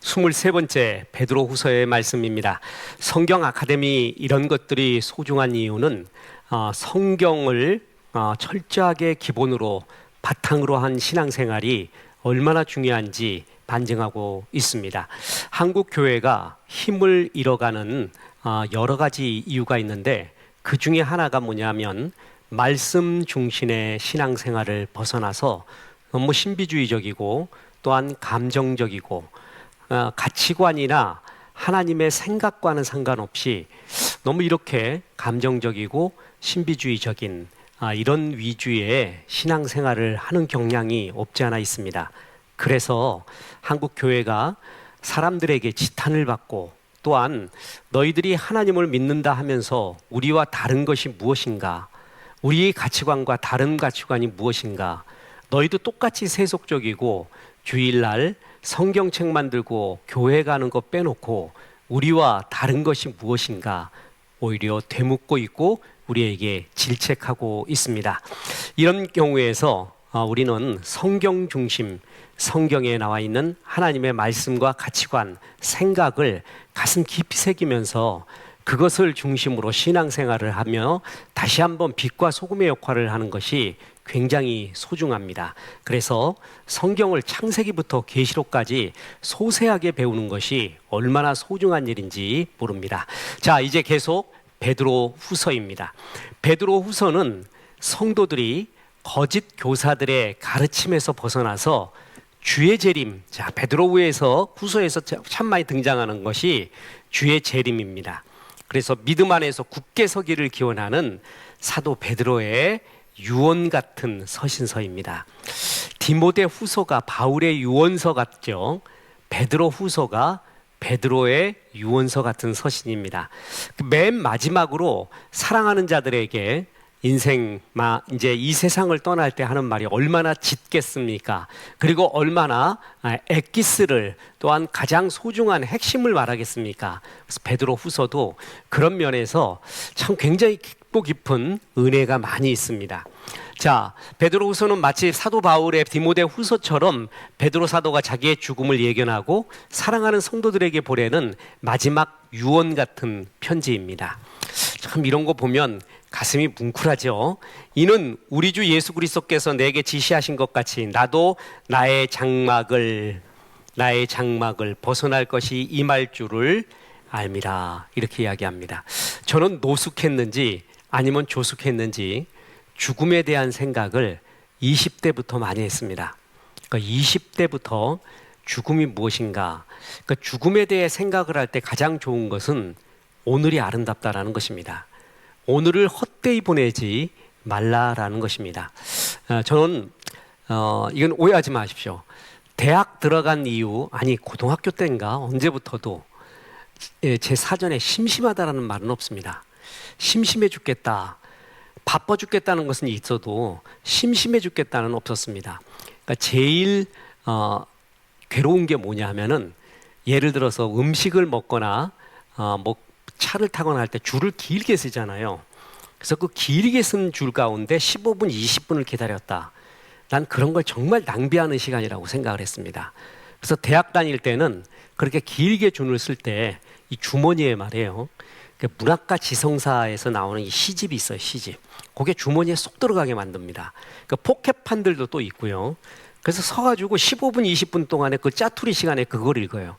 23번째 베드로후서의 말씀입니다. 성경 아카데미 이런 것들이 소중한 이유는 성경을 철저하게 기본으로 바탕으로 한 신앙생활이 얼마나 중요한지 반증하고 있습니다. 한국 교회가 힘을 잃어가는 여러 가지 이유가 있는데 그 중에 하나가 뭐냐면 말씀 중심의 신앙생활을 벗어나서 너무 신비주의적이고 또한 감정적이고 가치관이나 하나님의 생각과는 상관없이 너무 이렇게 감정적이고 신비주의적인 이런 위주의 신앙생활을 하는 경향이 없지 않아 있습니다. 그래서 한국 교회가 사람들에게 지탄을 받고 또한 너희들이 하나님을 믿는다 하면서 우리와 다른 것이 무엇인가? 우리의 가치관과 다른 가치관이 무엇인가? 너희도 똑같이 세속적이고 주일날 성경책만 들고 교회 가는 거 빼놓고 우리와 다른 것이 무엇인가? 오히려 되묻고 있고 우리에게 질책하고 있습니다. 이런 경우에서 우리는 성경 중심, 성경에 나와 있는 하나님의 말씀과 가치관, 생각을 가슴 깊이 새기면서 그것을 중심으로 신앙생활을 하며 다시 한번 빛과 소금의 역할을 하는 것이 굉장히 소중합니다. 그래서 성경을 창세기부터 계시록까지 소세하게 배우는 것이 얼마나 소중한 일인지 모릅니다. 자, 이제 계속 베드로 후서입니다. 베드로 후서는 성도들이 거짓 교사들의 가르침에서 벗어나서 주의 재림, 자, 베드로후에서 후서에서 참 많이 등장하는 것이 주의 재림입니다. 그래서 믿음 안에서 굳게 서기를 기원하는 사도 베드로의 유언 같은 서신서입니다. 디모데 후서가 바울의 유언서 같죠. 베드로 후서가 베드로의 유언서 같은 서신입니다. 맨 마지막으로 사랑하는 자들에게 인생 이제 이 세상을 떠날 때 하는 말이 얼마나 짙겠습니까? 그리고 얼마나 엑기스를 또한 가장 소중한 핵심을 말하겠습니까? 그래서 베드로 후서도 그런 면에서 참 굉장히 깊고 깊은 은혜가 많이 있습니다. 자, 베드로 후서는 마치 사도 바울의 디모데 후서처럼 베드로 사도가 자기의 죽음을 예견하고 사랑하는 성도들에게 보내는 마지막 유언 같은 편지입니다. 참 이런 거 보면 가슴이 뭉클하죠. 이는 우리 주 예수 그리스도께서 내게 지시하신 것 같이 나도 나의 장막을 벗어날 것이 임할 줄을 알미라, 이렇게 이야기합니다. 저는 노숙했는지 아니면 조숙했는지 죽음에 대한 생각을 20대부터 많이 했습니다. 그러니까 20대부터 죽음이 무엇인가, 그러니까 죽음에 대해 생각을 할 때 가장 좋은 것은 오늘이 아름답다라는 것입니다. 오늘을 헛되이 보내지 말라라는 것입니다. 저는 이건 오해하지 마십시오. 대학 들어간 이유, 아니 고등학교 때인가 언제부터도 제 사전에 심심하다라는 말은 없습니다. 심심해 죽겠다, 바빠 죽겠다는 것은 있어도 심심해 죽겠다는 없었습니다. 그러니까 제일 괴로운 게 뭐냐 하면은, 예를 들어서 음식을 먹거나 차를 타거나 할 때 줄을 길게 쓰잖아요. 그래서 그 길게 쓴 줄 가운데 15분, 20분을 기다렸다. 난 그런 걸 정말 낭비하는 시간이라고 생각을 했습니다. 그래서 대학 다닐 때는 그렇게 길게 줄을 쓸 때 이 주머니에 말이에요, 문학과 지성사에서 나오는 이 시집이 있어요. 시집. 그게 주머니에 쏙 들어가게 만듭니다. 포켓판들도 또 있고요. 그래서 서가지고 15분, 20분 동안에 그 짜투리 시간에 그걸 읽어요.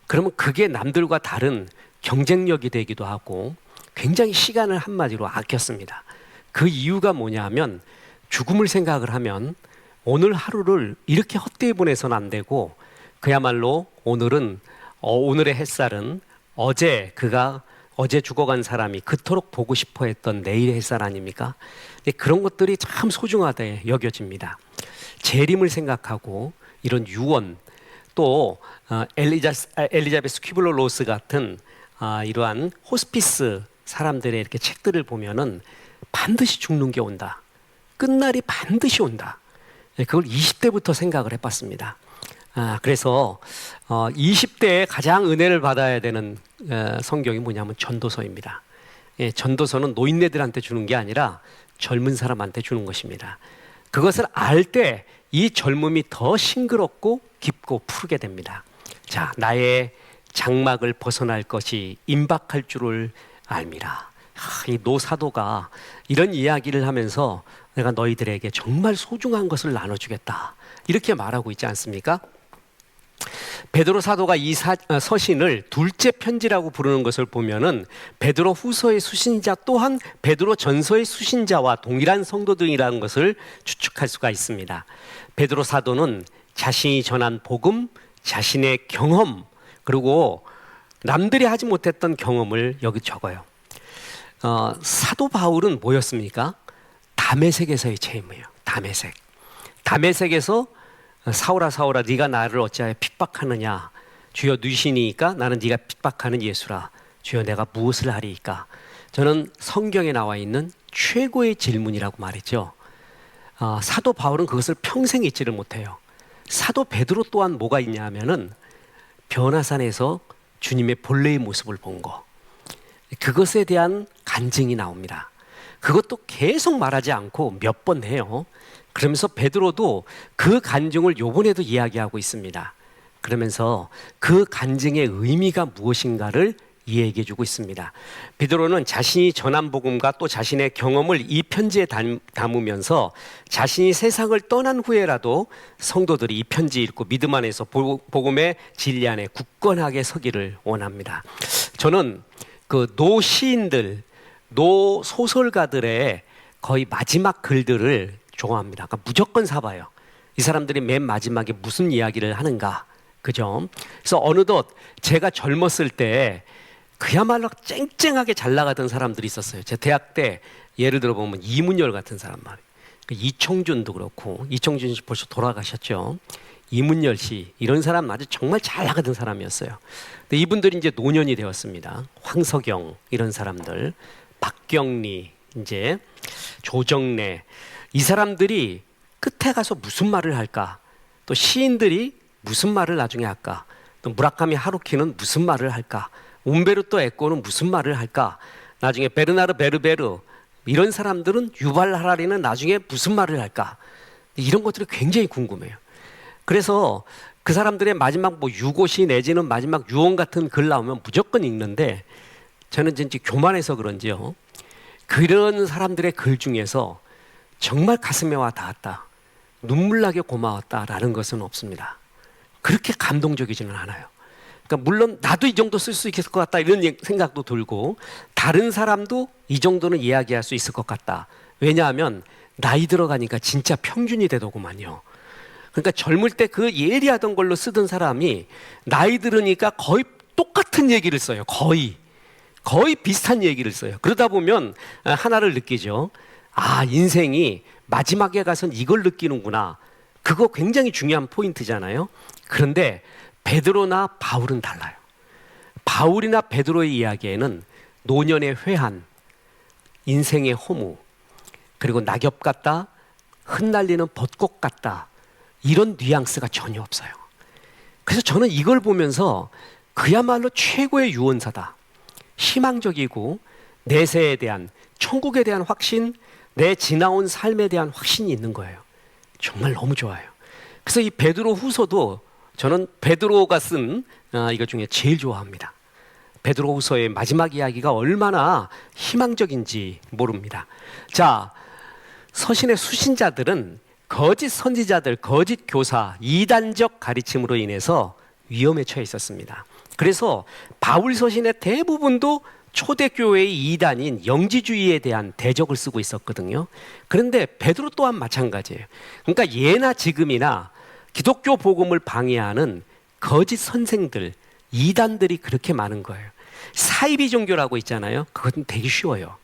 그러면 그게 남들과 다른 경쟁력이 되기도 하고 굉장히 시간을 한마디로 아꼈습니다. 그 이유가 뭐냐 하면, 죽음을 생각을 하면 오늘 하루를 이렇게 헛되이 보내서는 안 되고, 그야말로 오늘의 햇살은 어제 죽어간 사람이 그토록 보고 싶어 했던 내일의 햇살 아닙니까? 그런 것들이 참 소중하게 여겨집니다. 재림을 생각하고 이런 유언, 또 엘리자베스 퀴블러 로스 같은 이러한 호스피스 사람들의 이렇게 책들을 보면은 반드시 죽는 게 온다, 끝날이 반드시 온다, 그걸 20대부터 생각을 해봤습니다. 그래서 20대에 가장 은혜를 받아야 되는 성경이 뭐냐면 전도서입니다. 전도서는 노인네들한테 주는 게 아니라 젊은 사람한테 주는 것입니다. 그것을 알 때 이 젊음이 더 싱그럽고 깊고 푸르게 됩니다. 자, 나의 장막을 벗어날 것이 임박할 줄을 알미라. 이 노사도가 이런 이야기를 하면서 내가 너희들에게 정말 소중한 것을 나눠주겠다, 이렇게 말하고 있지 않습니까? 베드로 사도가 이 서신을 둘째 편지라고 부르는 것을 보면은 베드로 후서의 수신자 또한 베드로 전서의 수신자와 동일한 성도들이라는 것을 추측할 수가 있습니다. 베드로 사도는 자신이 전한 복음, 자신의 경험, 그리고 남들이 하지 못했던 경험을 여기 적어요. 사도 바울은 뭐였습니까? 다메섹에서의 체험이에요. 다메섹에서 사울아 사울아 네가 나를 어찌하여 핍박하느냐, 주여 누시니까 나는 네가 핍박하는 예수라, 주여 내가 무엇을 하리이까. 저는 성경에 나와 있는 최고의 질문이라고 말했죠. 사도 바울은 그것을 평생 잊지를 못해요. 사도 베드로 또한 뭐가 있냐 하면은 변화산에서 주님의 본래의 모습을 본 거, 그것에 대한 간증이 나옵니다. 그것도 계속 말하지 않고 몇 번 해요. 그러면서 베드로도 그 간증을 요번에도 이야기하고 있습니다. 그러면서 그 간증의 의미가 무엇인가를 이야기해 주고 있습니다. 베드로는 자신이 전한 복음과 또 자신의 경험을 이 편지에 담으면서 자신이 세상을 떠난 후에라도 성도들이 이 편지 읽고 믿음 안에서 복음의 진리 안에 굳건하게 서기를 원합니다. 저는 그 노 시인들, 노 소설가들의 거의 마지막 글들을 좋아합니다. 그러니까 무조건 사봐요. 이 사람들이 맨 마지막에 무슨 이야기를 하는가, 그죠? 그래서 어느덧 제가 젊었을 때 그야말로 쨍쨍하게 잘 나가던 사람들이 있었어요. 제 대학 때 예를 들어 보면 이문열 같은 사람 말이에요. 이청준도 그렇고, 이청준 씨 벌써 돌아가셨죠. 이문열 씨, 이런 사람 아주 정말 잘 나가던 사람이었어요. 근데 이분들이 이제 노년이 되었습니다. 황석영 이런 사람들, 박경리, 이제 조정래, 이 사람들이 끝에 가서 무슨 말을 할까? 또 시인들이 무슨 말을 나중에 할까? 또 무라카미 하루키는 무슨 말을 할까? 움베르토 에코는 무슨 말을 할까? 나중에 베르나르 베르베르 이런 사람들은, 유발 하라리는 나중에 무슨 말을 할까? 이런 것들이 굉장히 궁금해요. 그래서 그 사람들의 마지막 뭐 유고시 내지는 마지막 유언 같은 글 나오면 무조건 읽는데, 저는 진짜 교만해서 그런지요, 그런 사람들의 글 중에서 정말 가슴에 와 닿았다, 눈물나게 고마웠다라는 것은 없습니다. 그렇게 감동적이지는 않아요. 그러니까 물론 나도 이 정도 쓸 수 있을 것 같다 이런 생각도 들고, 다른 사람도 이 정도는 이야기할 수 있을 것 같다. 왜냐하면 나이 들어가니까 진짜 평균이 되더구만요. 그러니까 젊을 때 그 예리하던 걸로 쓰던 사람이 나이 들으니까 거의 똑같은 얘기를 써요. 거의 비슷한 얘기를 써요. 그러다 보면 하나를 느끼죠. 아, 인생이 마지막에 가선 이걸 느끼는구나. 그거 굉장히 중요한 포인트잖아요. 그런데 베드로나 바울은 달라요. 바울이나 베드로의 이야기에는 노년의 회한, 인생의 허무, 그리고 낙엽 같다, 흩날리는 벚꽃 같다, 이런 뉘앙스가 전혀 없어요. 그래서 저는 이걸 보면서 그야말로 최고의 유언사다. 희망적이고 내세에 대한, 천국에 대한 확신, 내 지나온 삶에 대한 확신이 있는 거예요. 정말 너무 좋아요. 그래서 이 베드로 후서도 저는 베드로가 쓴 이것 중에 제일 좋아합니다. 베드로 후서의 마지막 이야기가 얼마나 희망적인지 모릅니다. 자, 서신의 수신자들은 거짓 선지자들, 거짓 교사, 이단적 가르침으로 인해서 위험에 처해 있었습니다. 그래서 바울 서신의 대부분도 초대교회의 이단인 영지주의에 대한 대적을 쓰고 있었거든요. 그런데 베드로 또한 마찬가지예요. 그러니까 예나 지금이나 기독교 복음을 방해하는 거짓 선생들, 이단들이 그렇게 많은 거예요. 사이비 종교라고 있잖아요. 그것은 되게 쉬워요.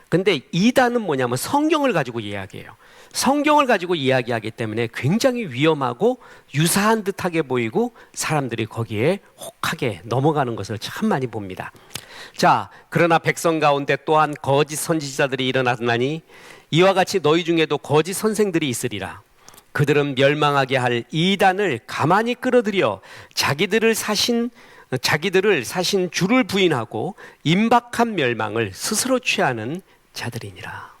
근데 이단은 뭐냐면 성경을 가지고 이야기해요. 성경을 가지고 이야기하기 때문에 굉장히 위험하고 유사한 듯하게 보이고 사람들이 거기에 혹하게 넘어가는 것을 참 많이 봅니다. 자, 그러나 백성 가운데 또한 거짓 선지자들이 일어나나니 이와 같이 너희 중에도 거짓 선생들이 있으리라. 그들은 멸망하게 할 이단을 가만히 끌어들여 자기들을 사신 주를 부인하고 임박한 멸망을 스스로 취하는 자들이니라.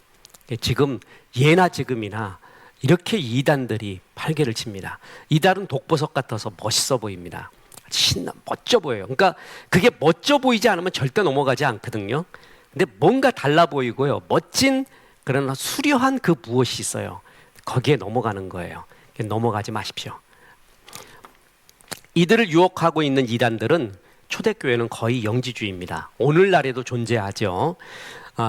지금 예나 지금이나 이렇게 이단들이 팔개를 칩니다. 이단은 독보석 같아서 멋있어 보입니다. 멋져 보여요. 그러니까 그게 멋져 보이지 않으면 절대 넘어가지 않거든요. 근데 뭔가 달라 보이고요. 멋진 그러나 수려한 그 무엇이 있어요. 거기에 넘어가는 거예요. 넘어가지 마십시오. 이들을 유혹하고 있는 이단들은 초대교회는 거의 영지주의입니다. 오늘날에도 존재하죠.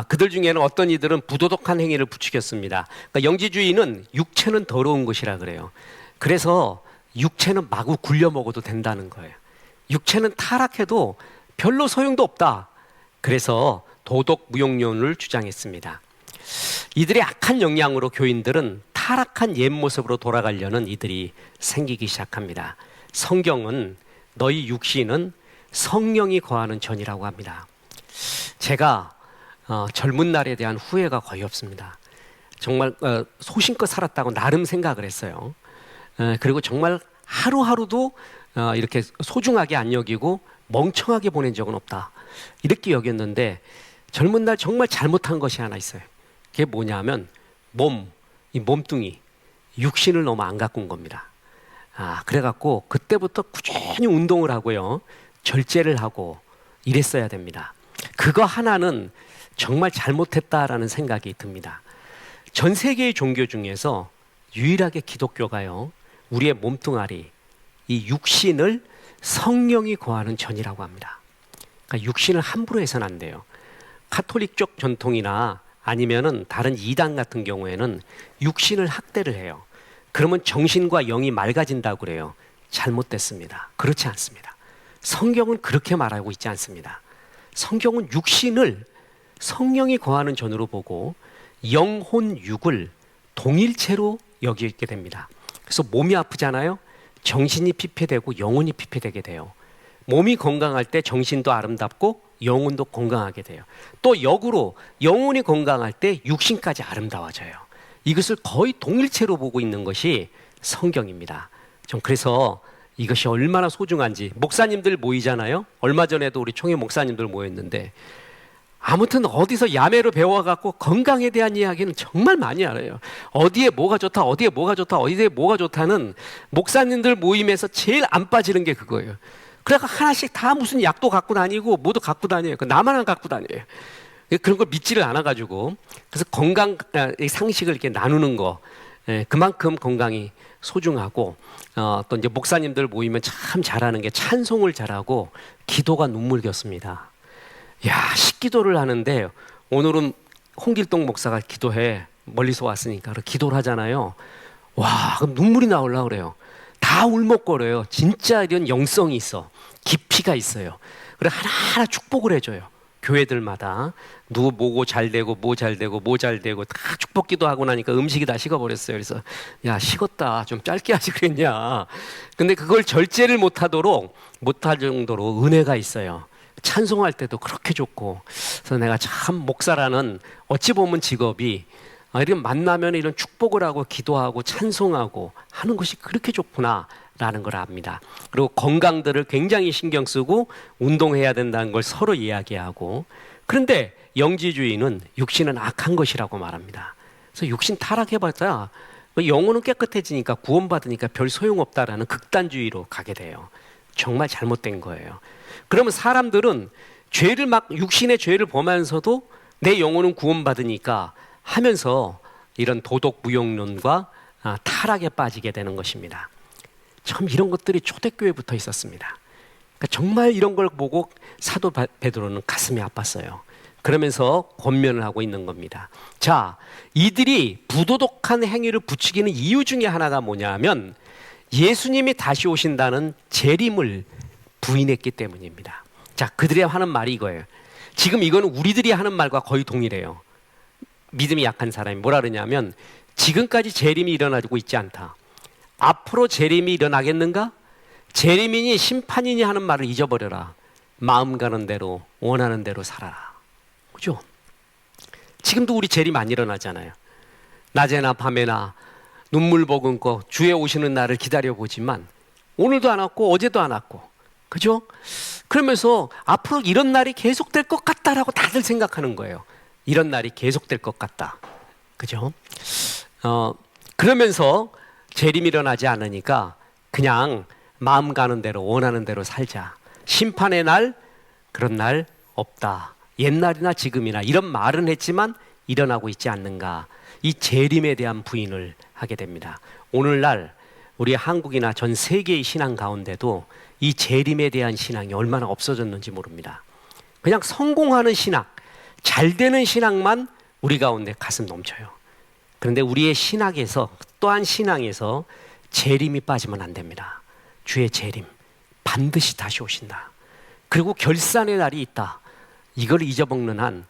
그들 중에는 어떤 이들은 부도덕한 행위를 부추겼습니다. 그러니까 영지주의는 육체는 더러운 것이라 그래요. 그래서 육체는 마구 굴려 먹어도 된다는 거예요. 육체는 타락해도 별로 소용도 없다. 그래서 도덕 무용론을 주장했습니다. 이들의 악한 영향으로 교인들은 타락한 옛 모습으로 돌아가려는 이들이 생기기 시작합니다. 성경은 너희 육신은 성령이 거하는 전이라고 합니다. 제가 젊은 날에 대한 후회가 거의 없습니다. 정말 소신껏 살았다고 나름 생각을 했어요. 그리고 정말 하루하루도 이렇게 소중하게 안 여기고 멍청하게 보낸 적은 없다. 이렇게 여겼는데 젊은 날 정말 잘못한 것이 하나 있어요. 그게 뭐냐면 이 몸뚱이, 육신을 너무 안 가꾼 겁니다. 그래갖고 그때부터 꾸준히 운동을 하고요. 절제를 하고 이랬어야 됩니다. 그거 하나는 정말 잘못했다라는 생각이 듭니다. 전 세계의 종교 중에서 유일하게 기독교가요, 우리의 몸뚱아리, 이 육신을 성령이 거하는 전이라고 합니다. 그러니까 육신을 함부로 해서는 안 돼요. 카톨릭적 전통이나 아니면은 다른 이단 같은 경우에는 육신을 학대를 해요. 그러면 정신과 영이 맑아진다고 그래요. 잘못됐습니다. 그렇지 않습니다. 성경은 그렇게 말하고 있지 않습니다. 성경은 육신을 성령이 거하는 전으로 보고 영혼, 육을 동일체로 여기게 됩니다. 그래서 몸이 아프잖아요. 정신이 피폐되고 영혼이 피폐되게 돼요. 몸이 건강할 때 정신도 아름답고 영혼도 건강하게 돼요. 또 역으로 영혼이 건강할 때 육신까지 아름다워져요. 이것을 거의 동일체로 보고 있는 것이 성경입니다. 좀 그래서 이것이 얼마나 소중한지, 목사님들 모이잖아요. 얼마 전에도 우리 총회 목사님들 모였는데 아무튼 어디서 야매로 배워갖고 건강에 대한 이야기는 정말 많이 알아요. 어디에 뭐가 좋다, 어디에 뭐가 좋다, 어디에 뭐가 좋다는 목사님들 모임에서 제일 안 빠지는 게 그거예요. 그래서 하나씩 다 무슨 약도 갖고 다니고 뭐도 갖고 다녀요. 나만 안 갖고 다녀요. 그런 걸 믿지를 않아가지고. 그래서 건강 상식을 이렇게 나누는 거, 그만큼 건강이 소중하고, 또 이제 목사님들 모이면 참 잘하는 게 찬송을 잘하고 기도가 눈물겼습니다. 야, 식기도를 하는데 오늘은 홍길동 목사가 기도해. 멀리서 왔으니까 기도를 하잖아요. 와, 그럼 눈물이 나오려고 그래요. 다 울먹거려요. 진짜 이런 영성이 있어. 깊이가 있어요. 그래 하나하나 축복을 해줘요. 교회들마다 누구 뭐고 잘 되고 뭐 잘 되고 뭐 잘 되고 다 축복기도 하고 나니까 음식이 다 식어버렸어요. 그래서 야, 식었다, 좀 짧게 하지 그랬냐. 근데 그걸 절제를 못할 정도로 은혜가 있어요. 찬송할 때도 그렇게 좋고. 그래서 내가 참 목사라는 어찌 보면 직업이 이런 만나면 이런 축복을 하고 기도하고 찬송하고 하는 것이 그렇게 좋구나라는 걸 압니다. 그리고 건강들을 굉장히 신경 쓰고 운동해야 된다는 걸 서로 이야기하고. 그런데 영지주의는 육신은 악한 것이라고 말합니다. 그래서 육신 타락해봤자 영혼은 깨끗해지니까 구원받으니까 별 소용없다라는 극단주의로 가게 돼요. 정말 잘못된 거예요. 그러면 사람들은 죄를 막 육신의 죄를 범하면서도 내 영혼은 구원받으니까 하면서 이런 도덕 무용론과 타락에 빠지게 되는 것입니다. 참 이런 것들이 초대교회부터 있었습니다. 그러니까 정말 이런 걸 보고 사도 베드로는 가슴이 아팠어요. 그러면서 권면을 하고 있는 겁니다. 자, 이들이 부도덕한 행위를 부추기는 이유 중에 하나가 뭐냐면 예수님이 다시 오신다는 재림을 부인했기 때문입니다. 자, 그들이 하는 말이 이거예요. 지금 이거는 우리들이 하는 말과 거의 동일해요. 믿음이 약한 사람이 뭐라 그러냐면 지금까지 재림이 일어나고 있지 않다. 앞으로 재림이 일어나겠는가? 재림이니 심판이니 하는 말을 잊어버려라. 마음 가는 대로 원하는 대로 살아라. 그죠? 지금도 우리 재림 안 일어나잖아요. 낮에나 밤에나 눈물 머금고 주의 오시는 날을 기다려보지만 오늘도 안 왔고 어제도 안 왔고, 그죠? 그러면서 앞으로 이런 날이 계속될 것 같다라고 다들 생각하는 거예요. 이런 날이 계속될 것 같다. 그죠? 그러면서 재림이 일어나지 않으니까 그냥 마음 가는 대로 원하는 대로 살자. 심판의 날 그런 날 없다. 옛날이나 지금이나 이런 말은 했지만 일어나고 있지 않는가. 이 재림에 대한 부인을 하게 됩니다. 오늘날 우리 한국이나 전 세계의 신앙 가운데도 이 재림에 대한 신앙이 얼마나 없어졌는지 모릅니다. 그냥 성공하는 신앙, 잘 되는 신앙만 우리 가운데 가슴 넘쳐요. 그런데 우리의 신학에서, 또한 신앙에서 재림이 빠지면 안 됩니다. 주의 재림, 반드시 다시 오신다. 그리고 결산의 날이 있다. 이걸 잊어먹는 한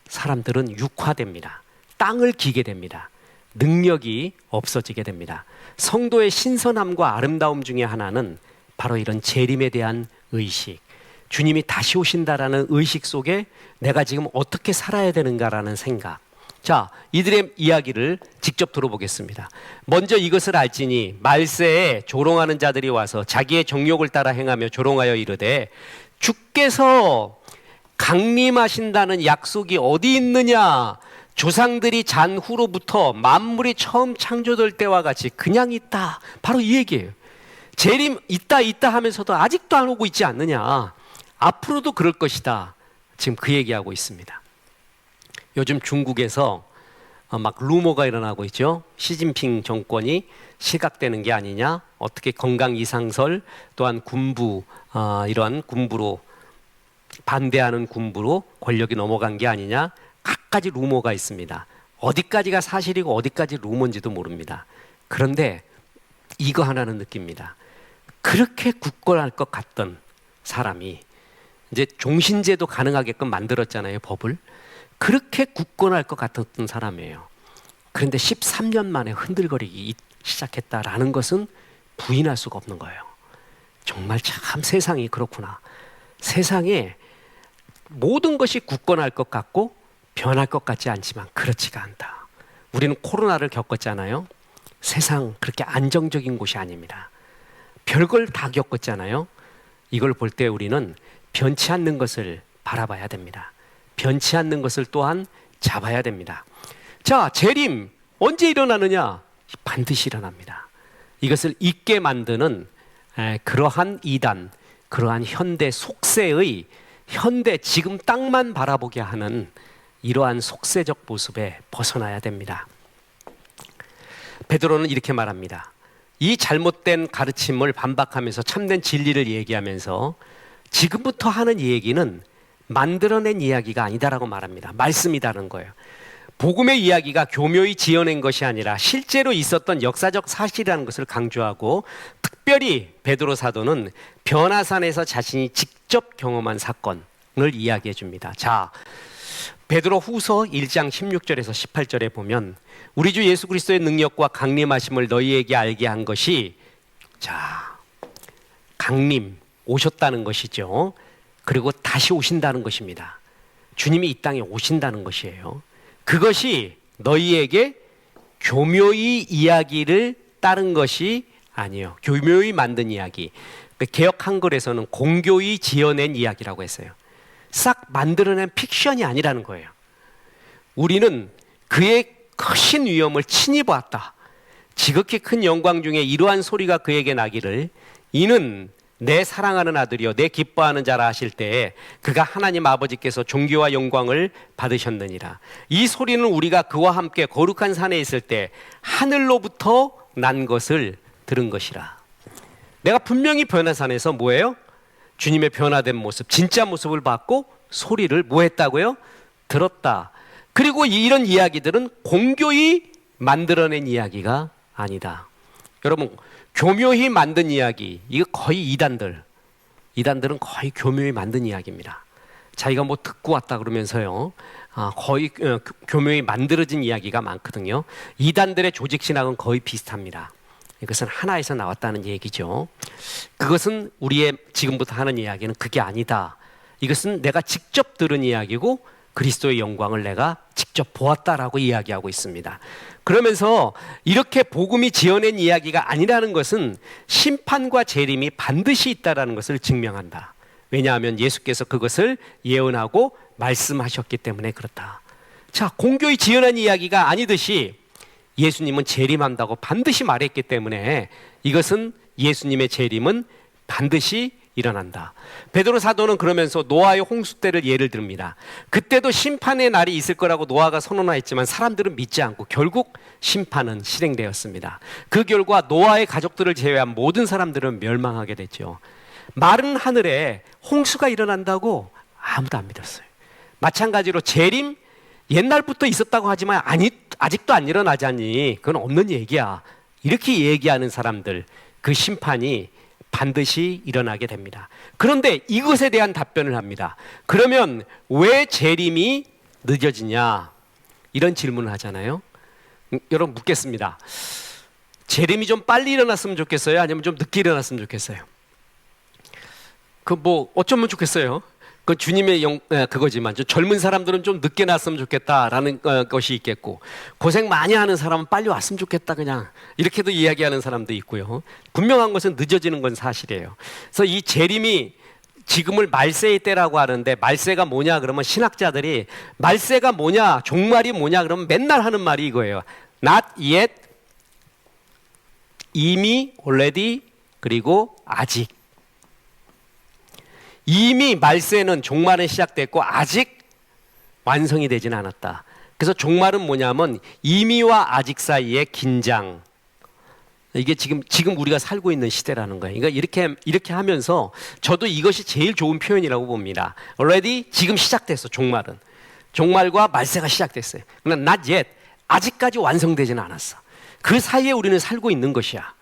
사람들은 육화됩니다. 땅을 기게 됩니다. 능력이 없어지게 됩니다. 성도의 신선함과 아름다움 중에 하나는 바로 이런 재림에 대한 의식, 주님이 다시 오신다라는 의식 속에 내가 지금 어떻게 살아야 되는가라는 생각. 자, 이들의 이야기를 직접 들어보겠습니다. 먼저 이것을 알지니 말세에 조롱하는 자들이 와서 자기의 정욕을 따라 행하며 조롱하여 이르되 주께서 강림하신다는 약속이 어디 있느냐? 조상들이 잔 후로부터 만물이 처음 창조될 때와 같이 그냥 있다. 바로 이 얘기예요. 재림 있다 하면서도 아직도 안 오고 있지 않느냐. 앞으로도 그럴 것이다. 지금 그 얘기하고 있습니다. 요즘 중국에서 막 루머가 일어나고 있죠. 시진핑 정권이 시각되는 게 아니냐. 어떻게 건강 이상설 또한 군부 이러한 군부로 반대하는 군부로 권력이 넘어간 게 아니냐. 갖가지 루머가 있습니다. 어디까지가 사실이고 어디까지 루머인지도 모릅니다. 그런데 이거 하나는 느낍니다. 그렇게 굳건할 것 같던 사람이 이제 종신제도 가능하게끔 만들었잖아요, 법을. 그렇게 굳건할 것 같았던 사람이에요. 그런데 13년 만에 흔들거리기 시작했다라는 것은 부인할 수가 없는 거예요. 정말 참 세상이 그렇구나. 세상에 모든 것이 굳건할 것 같고 변할 것 같지 않지만 그렇지가 않다. 우리는 코로나를 겪었잖아요. 세상 그렇게 안정적인 곳이 아닙니다. 별걸 다 겪었잖아요. 이걸 볼 때 우리는 변치 않는 것을 바라봐야 됩니다. 변치 않는 것을 또한 잡아야 됩니다. 자, 재림 언제 일어나느냐? 반드시 일어납니다. 이것을 잊게 만드는 그러한 이단, 그러한 현대 속세의 현대 지금 땅만 바라보게 하는 이러한 속세적 모습에 벗어나야 됩니다. 베드로는 이렇게 말합니다. 이 잘못된 가르침을 반박하면서 참된 진리를 얘기하면서 지금부터 하는 얘기는 만들어낸 이야기가 아니다라고 말합니다. 말씀이다는 거예요. 복음의 이야기가 교묘히 지어낸 것이 아니라 실제로 있었던 역사적 사실이라는 것을 강조하고 특별히 베드로 사도는 변화산에서 자신이 직접 경험한 사건을 이야기해 줍니다. 자, 베드로 후서 1장 16절에서 18절에 보면 우리 주 예수 그리스도의 능력과 강림하심을 너희에게 알게 한 것이, 자, 강림 오셨다는 것이죠. 그리고 다시 오신다는 것입니다. 주님이 이 땅에 오신다는 것이에요. 그것이 너희에게 교묘히 이야기를 따른 것이 아니에요. 교묘히 만든 이야기. 개역 한글에서는 공교히 지어낸 이야기라고 했어요. 싹 만들어낸 픽션이 아니라는 거예요. 우리는 그의 크신 위엄을 친히 보았다. 지극히 큰 영광 중에 이러한 소리가 그에게 나기를 이는 내 사랑하는 아들이요 내 기뻐하는 자라 하실 때에 그가 하나님 아버지께서 존귀와 영광을 받으셨느니라. 이 소리는 우리가 그와 함께 거룩한 산에 있을 때 하늘로부터 난 것을 들은 것이라. 내가 분명히 변화산에서 뭐예요? 주님의 변화된 모습, 진짜 모습을 봤고 소리를 뭐 했다고요? 들었다. 그리고 이런 이야기들은 공교히 만들어낸 이야기가 아니다. 여러분, 교묘히 만든 이야기, 이거 거의 이단들은 거의 교묘히 만든 이야기입니다. 자기가 뭐 듣고 왔다 그러면서요, 거의 교묘히 만들어진 이야기가 많거든요. 이단들의 조직 신학은 거의 비슷합니다. 이것은 하나에서 나왔다는 얘기죠. 그것은 우리의 지금부터 하는 이야기는 그게 아니다. 이것은 내가 직접 들은 이야기고 그리스도의 영광을 내가 직접 보았다라고 이야기하고 있습니다. 그러면서 이렇게 복음이 지어낸 이야기가 아니라는 것은 심판과 재림이 반드시 있다라는 것을 증명한다. 왜냐하면 예수께서 그것을 예언하고 말씀하셨기 때문에 그렇다. 자, 공교히 지어낸 이야기가 아니듯이 예수님은 재림한다고 반드시 말했기 때문에 이것은 예수님의 재림은 반드시 일어난다. 베드로 사도는 그러면서 노아의 홍수 때를 예를 듭니다. 그때도 심판의 날이 있을 거라고 노아가 선언하였지만 사람들은 믿지 않고 결국 심판은 실행되었습니다. 그 결과 노아의 가족들을 제외한 모든 사람들은 멸망하게 됐죠. 마른 하늘에 홍수가 일어난다고 아무도 안 믿었어요. 마찬가지로 재림, 옛날부터 있었다고 하지만 아직도 안 일어나자니 그건 없는 얘기야. 이렇게 얘기하는 사람들, 그 심판이 반드시 일어나게 됩니다. 그런데 이것에 대한 답변을 합니다. 그러면 왜 재림이 늦어지냐? 이런 질문을 하잖아요. 여러분 묻겠습니다. 재림이 좀 빨리 일어났으면 좋겠어요? 아니면 좀 늦게 일어났으면 좋겠어요? 어쩌면 좋겠어요. 그 주님의 그거지만 젊은 사람들은 좀 늦게 났으면 좋겠다라는 것이 있겠고, 고생 많이 하는 사람은 빨리 왔으면 좋겠다 그냥 이렇게도 이야기하는 사람도 있고요. 분명한 것은 늦어지는 건 사실이에요. 그래서 이 재림이 지금을 말세의 때라고 하는데, 말세가 뭐냐 그러면 신학자들이 말세가 뭐냐, 종말이 뭐냐 그러면 맨날 하는 말이 이거예요. Not yet, 이미, already, 그리고 아직. 이미 말세는, 종말은 시작됐고 아직 완성이 되지는 않았다. 그래서 종말은 뭐냐면 이미와 아직 사이의 긴장. 이게 지금 우리가 살고 있는 시대라는 거예요. 그러니까 이렇게 하면서 저도 이것이 제일 좋은 표현이라고 봅니다. Already, 지금 시작됐어. 종말은. 종말과 말세가 시작됐어요. 그러나 not yet, 아직까지 완성되지는 않았어. 그 사이에 우리는 살고 있는 것이야.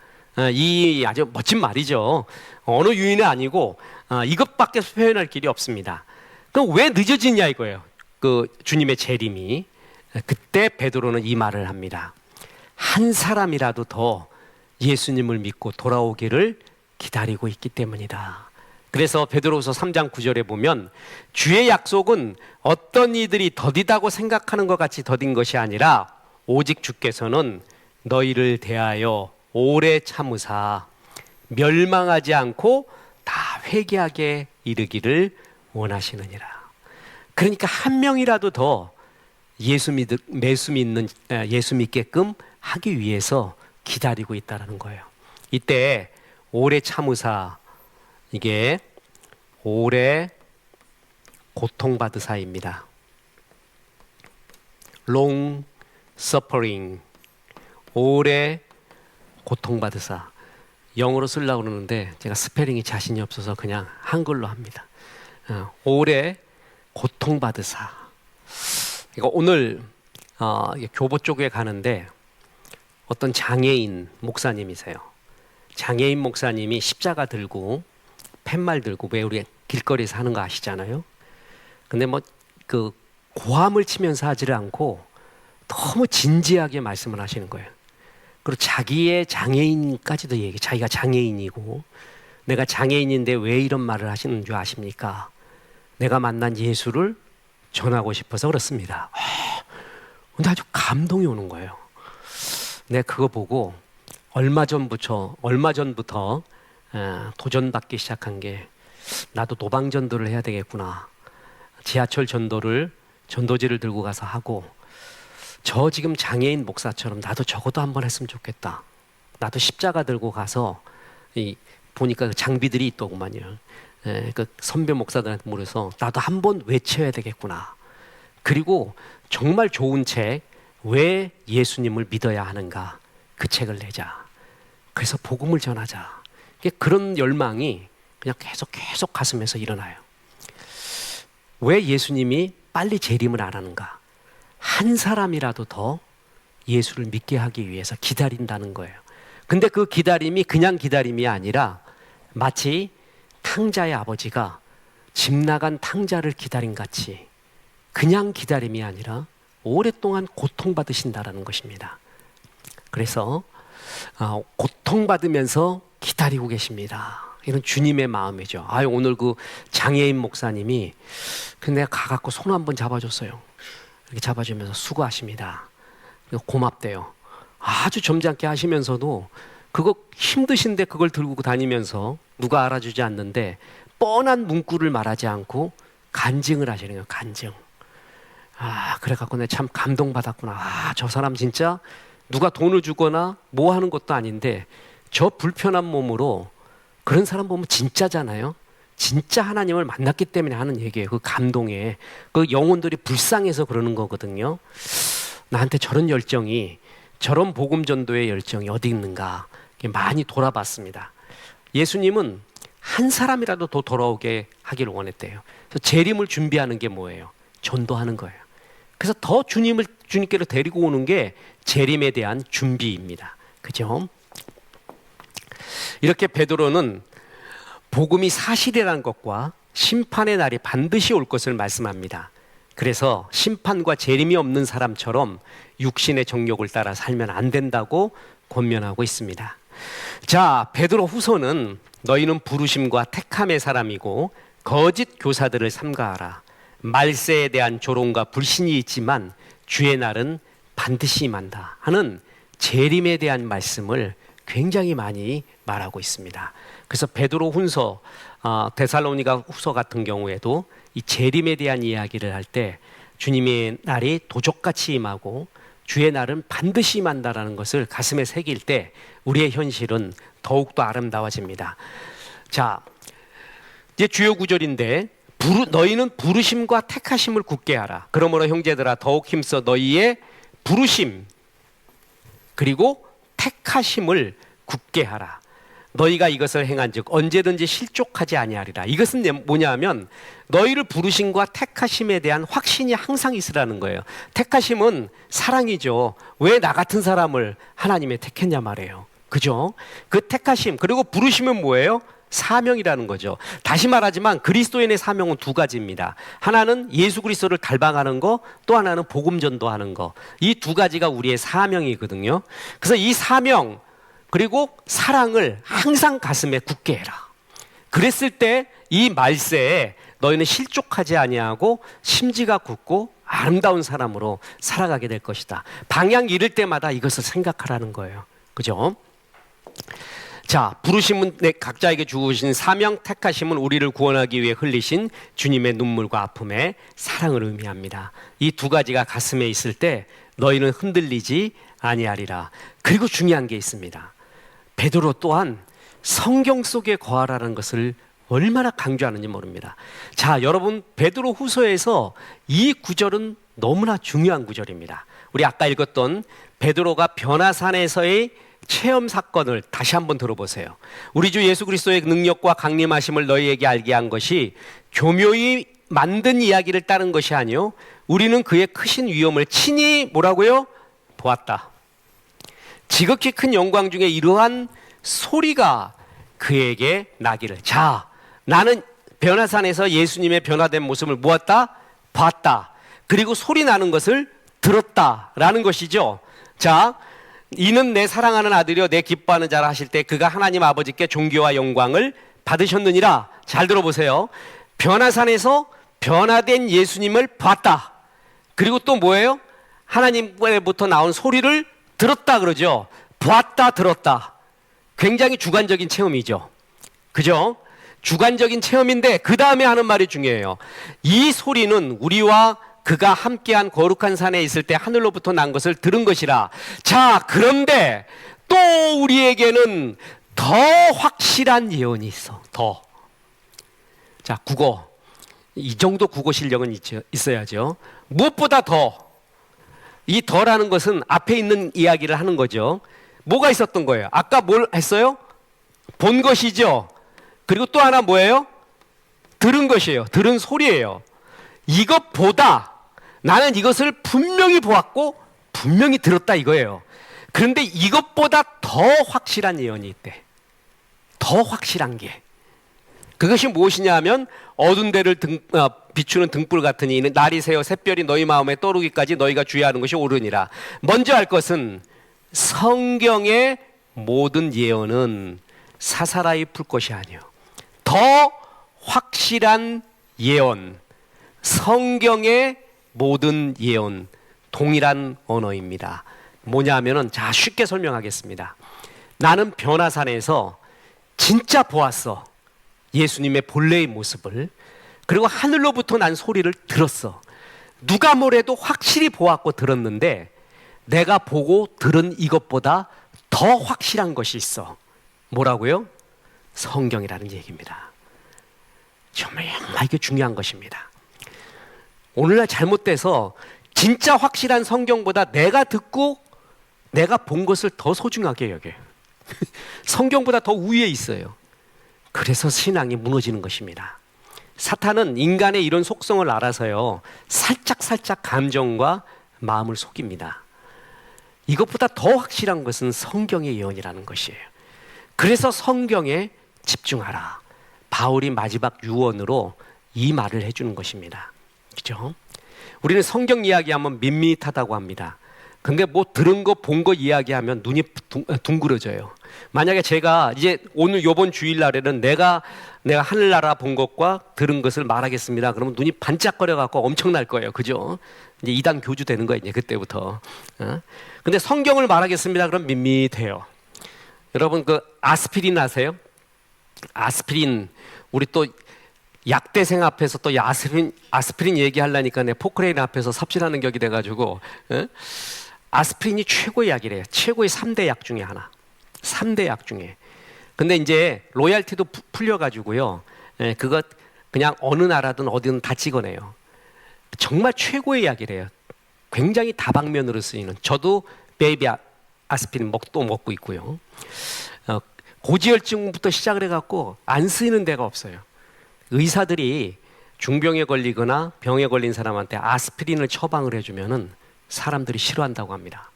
이 아주 멋진 말이죠. 어느 유인이 아니고 이것밖에 표현할 길이 없습니다. 그럼 왜 늦어지냐 이거예요. 그 주님의 재림이. 그때 베드로는 이 말을 합니다. 한 사람이라도 더 예수님을 믿고 돌아오기를 기다리고 있기 때문이다. 그래서 베드로후서 3장 9절에 보면 주의 약속은 어떤 이들이 더디다고 생각하는 것 같이 더딘 것이 아니라 오직 주께서는 너희를 대하여 오래 참으사 멸망하지 않고 다 회개하게 이르기를 원하시느니라. 그러니까 한 명이라도 더 예수 믿게끔 하기 위해서 기다리고 있다는 거예요. 이때 오래 참으사, 이게 오래 고통받으사입니다. long suffering, 오래 고통받으사. 영어로 쓰려고 그러는데 제가 스페링이 자신이 없어서 그냥 한글로 합니다. 오래 고통받으사. 이거 오늘 교보 쪽에 가는데 어떤 장애인 목사님이세요. 장애인 목사님이 십자가 들고 팻말 들고, 왜 우리 길거리에서 하는 거 아시잖아요. 근데 그 고함을 치면서 하지를 않고 너무 진지하게 말씀을 하시는 거예요. 그리고 자기의 장애인까지도 자기가 장애인이고, 내가 장애인인데 왜 이런 말을 하시는 줄 아십니까? 내가 만난 예수를 전하고 싶어서 그렇습니다. 근데 아주 감동이 오는 거예요. 내가 그거 보고 얼마 전부터 도전받기 시작한 게, 나도 노방전도를 해야 되겠구나. 지하철 전도지를 들고 가서 하고, 저 지금 장애인 목사처럼 나도 적어도 한번 했으면 좋겠다. 나도 십자가 들고 가서 보니까 그 장비들이 있더구만요. 그 선배 목사들한테 물어서 나도 한번 외쳐야 되겠구나. 그리고 정말 좋은 책, 왜 예수님을 믿어야 하는가, 그 책을 내자. 그래서 복음을 전하자. 그런 열망이 그냥 계속 가슴에서 일어나요. 왜 예수님이 빨리 재림을 안 하는가? 한 사람이라도 더 예수를 믿게 하기 위해서 기다린다는 거예요. 근데 그 기다림이 그냥 기다림이 아니라 마치 탕자의 아버지가 집 나간 탕자를 기다린 같이, 그냥 기다림이 아니라 오랫동안 고통받으신다라는 것입니다. 그래서 고통받으면서 기다리고 계십니다. 이런 주님의 마음이죠. 오늘 그 장애인 목사님이 내가 가갖고 손 한번 잡아줬어요. 이렇게 잡아주면서 수고하십니다. 고맙대요. 아주 점잖게 하시면서도 그거 힘드신데 그걸 들고 다니면서 누가 알아주지 않는데 뻔한 문구를 말하지 않고 간증을 하시는 거예요. 간증. 그래갖고 내가 참 감동받았구나. 저 사람 진짜 누가 돈을 주거나 뭐 하는 것도 아닌데 저 불편한 몸으로 그런 사람 보면 진짜잖아요. 진짜 하나님을 만났기 때문에 하는 얘기예요. 그 감동에. 그 영혼들이 불쌍해서 그러는 거거든요. 나한테 저런 열정이, 저런 복음 전도의 열정이 어디 있는가 많이 돌아봤습니다. 예수님은 한 사람이라도 더 돌아오게 하기를 원했대요. 그래서 재림을 준비하는 게 뭐예요? 전도하는 거예요. 그래서 더 주님께로 데리고 오는 게 재림에 대한 준비입니다. 그죠? 이렇게 베드로는 복음이 사실이라는 것과 심판의 날이 반드시 올 것을 말씀합니다. 그래서 심판과 재림이 없는 사람처럼 육신의 정욕을 따라 살면 안 된다고 권면하고 있습니다. 자, 베드로 후서는 너희는 부르심과 택함의 사람이고 거짓 교사들을 삼가하라. 말세에 대한 조롱과 불신이 있지만 주의 날은 반드시 임한다 하는 재림에 대한 말씀을 굉장히 많이 말하고 있습니다. 그래서 베드로 훈서, 데살로니가 후서 같은 경우에도 이 재림에 대한 이야기를 할 때 주님의 날이 도적같이 임하고 주의 날은 반드시 임한다라는 것을 가슴에 새길 때 우리의 현실은 더욱더 아름다워집니다. 자, 이제 주요 구절인데 너희는 부르심과 택하심을 굳게 하라. 그러므로 형제들아 더욱 힘써 너희의 부르심 그리고 택하심을 굳게 하라. 너희가 이것을 행한즉 언제든지 실족하지 아니하리라. 이것은 뭐냐 하면 너희를 부르심과 택하심에 대한 확신이 항상 있으라는 거예요. 택하심은 사랑이죠. 왜 나 같은 사람을 하나님이 택했냐 말이에요. 그죠? 그 택하심 그리고 부르심은 뭐예요? 사명이라는 거죠. 다시 말하지만 그리스도인의 사명은 두 가지입니다. 하나는 예수 그리스도를 닮아가는 거, 또 하나는 복음 전도하는 거. 이 두 가지가 우리의 사명이거든요. 그래서 이 사명 그리고 사랑을 항상 가슴에 굳게 해라. 그랬을 때 이 말세에 너희는 실족하지 아니하고 심지가 굳고 아름다운 사람으로 살아가게 될 것이다. 방향 잃을 때마다 이것을 생각하라는 거예요. 그죠? 자, 부르심은 각자에게 주신 사명, 택하심은 우리를 구원하기 위해 흘리신 주님의 눈물과 아픔의 사랑을 의미합니다. 이 두 가지가 가슴에 있을 때 너희는 흔들리지 아니하리라. 그리고 중요한 게 있습니다. 베드로 또한 성경 속에 거하라는 것을 얼마나 강조하는지 모릅니다. 자, 여러분 베드로 후서에서 이 구절은 너무나 중요한 구절입니다. 우리 아까 읽었던 베드로가 변화산에서의 체험 사건을 다시 한번 들어보세요. 우리 주 예수 그리스도의 능력과 강림하심을 너희에게 알게 한 것이 교묘히 만든 이야기를 따른 것이 아니요 우리는 그의 크신 위엄을 친히 뭐라고요? 보았다. 지극히 큰 영광 중에 이러한 소리가 그에게 나기를. 자, 나는 변화산에서 예수님의 변화된 모습을 보았다, 봤다. 그리고 소리 나는 것을 들었다라는 것이죠. 자, 이는 내 사랑하는 아들이요 내 기뻐하는 자라 하실 때 그가 하나님 아버지께 존귀와 영광을 받으셨느니라. 잘 들어보세요. 변화산에서 변화된 예수님을 봤다. 그리고 또 뭐예요? 하나님께로부터 나온 소리를 들었다 그러죠. 보았다, 들었다. 굉장히 주관적인 체험이죠. 그죠? 주관적인 체험인데 그 다음에 하는 말이 중요해요. 이 소리는 우리와 그가 함께한 거룩한 산에 있을 때 하늘로부터 난 것을 들은 것이라. 자, 그런데 또 우리에게는 더 확실한 예언이 있어. 더. 자, 국어. 이 정도 국어 실력은 있어야죠. 무엇보다 더. 이 더라는 것은 앞에 있는 이야기를 하는 거죠. 뭐가 있었던 거예요? 아까 뭘 했어요? 본 것이죠. 그리고 또 하나 뭐예요? 들은 것이에요. 들은 소리예요. 이것보다 나는 이것을 분명히 보았고 분명히 들었다 이거예요. 그런데 이것보다 더 확실한 예언이 있대. 더 확실한 게. 그것이 무엇이냐 하면 어두운 데를 비추는 등불 같으니 날이 새어 샛별이 너희 마음에 떠오르기까지 너희가 주의하는 것이 옳으니라. 먼저 할 것은 성경의 모든 예언은 사사라이 풀 것이 아니요 더 확실한 예언, 성경의 모든 예언, 동일한 언어입니다. 뭐냐 하면은 자 쉽게 설명하겠습니다. 나는 변화산에서 진짜 보았어. 예수님의 본래의 모습을. 그리고 하늘로부터 난 소리를 들었어. 누가 뭐래도 확실히 보았고 들었는데 내가 보고 들은 이것보다 더 확실한 것이 있어. 뭐라고요? 성경이라는 얘기입니다. 정말 이게 중요한 것입니다. 오늘날 잘못돼서 진짜 확실한 성경보다 내가 듣고 내가 본 것을 더 소중하게 여겨요. 성경보다 더 우위에 있어요. 그래서 신앙이 무너지는 것입니다. 사탄은 인간의 이런 속성을 알아서요, 살짝 감정과 마음을 속입니다. 이것보다 더 확실한 것은 성경의 예언이라는 것이에요. 그래서 성경에 집중하라. 바울이 마지막 유언으로 이 말을 해주는 것입니다. 그죠? 우리는 성경 이야기하면 밋밋하다고 합니다. 근데 뭐 들은 거, 본 거 이야기하면 눈이 둥그러져요. 만약에 제가 이제 오늘 요번 주일날에는 내가 하늘나라 본 것과 들은 것을 말하겠습니다. 그러면 눈이 반짝거려 갖고 엄청날 거예요. 그죠? 이제 이단 교주 되는 거예요. 이제 그때부터. 근데 성경을 말하겠습니다. 그럼 밋밋해요. 여러분 그 아스피린 아세요? 아스피린, 우리 또 약대생 앞에서 또 아스피린 얘기하려니까 내 포크레인 앞에서 삽질하는 격이 돼가지고, 아스피린이 최고의 약이래요. 최고의 3대 약 중에 하나. 3대 약 중에. 근데 이제 로얄티도 풀려가지고요, 그것 그냥 어느 나라든 어디든 다 찍어내요. 정말 최고의 약이래요. 굉장히 다방면으로 쓰이는. 저도 베이비 아스피린 또 먹고 있고요. 고지혈증부터 시작을 해갖고 안 쓰이는 데가 없어요. 의사들이 중병에 걸리거나 병에 걸린 사람한테 아스피린을 처방을 해주면은 사람들이 싫어한다고 합니다.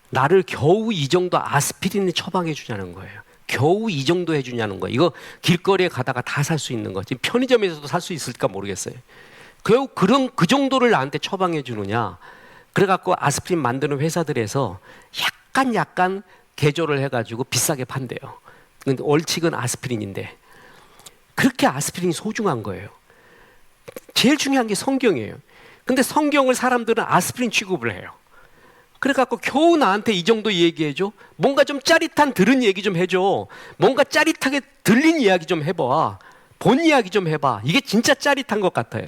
나를 겨우 이 정도 아스피린을 처방해 주냐는 거예요. 겨우 이 정도 해주냐는 거예요. 이거 길거리에 가다가 다 살 수 있는 거. 지금 편의점에서도 살 수 있을까 모르겠어요. 겨우 그 정도를 나한테 처방해 주느냐. 그래갖고 아스피린 만드는 회사들에서 약간 개조를 해가지고 비싸게 판대요. 근데 월칙은 아스피린인데 그렇게 아스피린이 소중한 거예요. 제일 중요한 게 성경이에요. 근데 성경을 사람들은 아스피린 취급을 해요. 그래갖고 겨우 나한테 이 정도 얘기해줘. 뭔가 좀 짜릿한 들은 얘기 좀 해줘. 뭔가 짜릿하게 들린 이야기 좀 해봐. 본 이야기 좀 해봐. 이게 진짜 짜릿한 것 같아요.